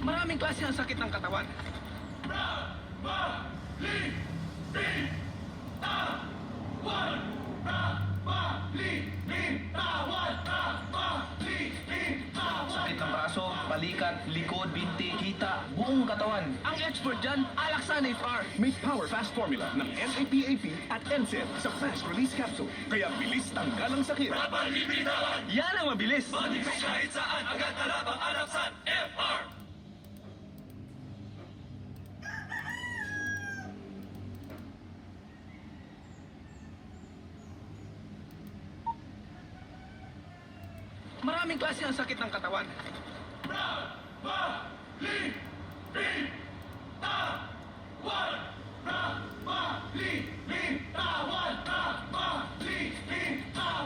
Maraming klase ang sakit ng katawan. Sakit ng braso, balikat, likod, binti, hita, buong katawan. Ang expert dyan, Alaxane FR. May Power Fast Formula ng NAPAP at NSAID sa Fast Release Capsule. Kaya bilis tanggal ang sakit. Yan ang mabilis. Kahit saan, agad na labang Alaxane FR. Maraming klase ang sakit ng katawan.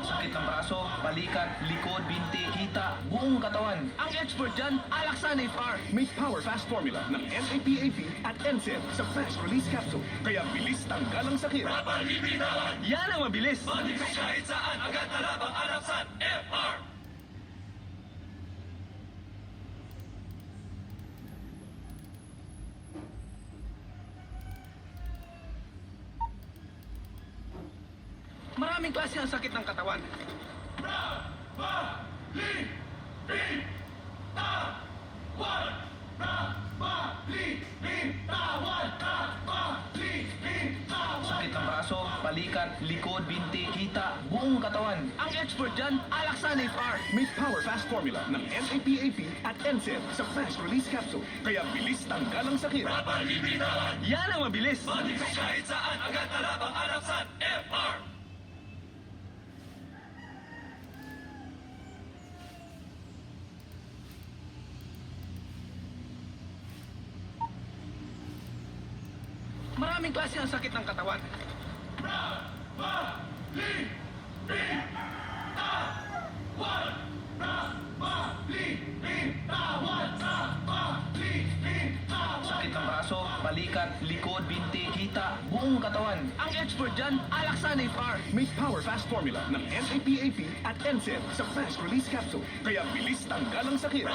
Sakit ng braso, balikat, likod, binti, hita, buong katawan. Ang expert dyan, Alaxane FR. May Power Fast Formula ng NAPAP at NSAID sa Fast Release Capsule. Kaya bilis tanggal ang sakit. Yan ang mabilis. Kahit saan, agad na labang Alaxane FR. Maraming klase ang sakit ng katawan. Sakit ng braso, balikat, likod, binti, hita, buong katawan. Ang expert dyan, Alaxane FR. May Power Fast Formula ng NAPAP at NSAID sa Fast Release Capsule. Kaya bilis tanggal ang sakit. Yan ang mabilis. Kahit saan, agad na labang Alaxane FR. Maraming klase ang sakit ng katawan. Sakit ng braso, balikat, likod, binti, hita, buong katawan. Ang expert dyan, Alaxane FR. May Power Fast Formula ng NAPAP at NSAID sa Fast Release Capsule. Kaya bilis tanggal ang sakit.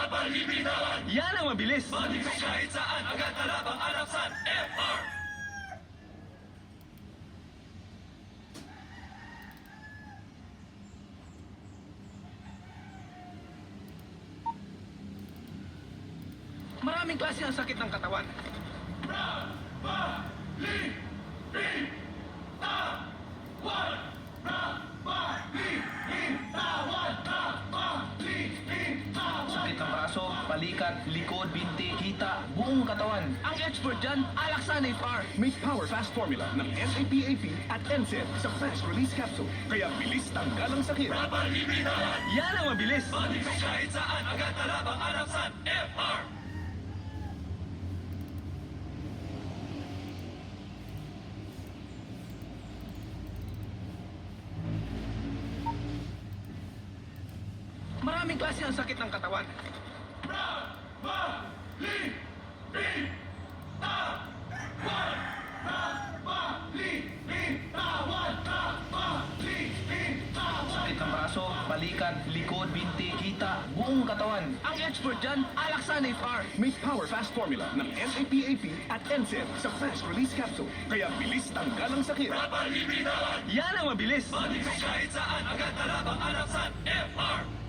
Yan ang mabilis. Kahit saan, agad na labang Alaxane FR. Maraming klase ang sakit ng katawan. Sakit ng braso, balikat, likod, binti, hita, buong katawan. Ang expert dyan, Alaxane FR. May Power Fast Formula ng NAPAP at NSAID sa Fast Release Capsule. Kaya bilis tanggal ang sakit. Yan ang mabilis. Kahit saan, agad na labang Alaxane FR. Maraming klase ang sakit ng katawan. Sakit ng braso, balikat, likod, binti, hita, buong katawan. Ang expert dyan, Alaxane FR. May Power Fast Formula ng NAPAP at NSAID sa Fast Release Capsule. Kaya bilis tanggal ang sakit. Yan ang mabilis. Kahit saan, agad na labang Alaxane FR.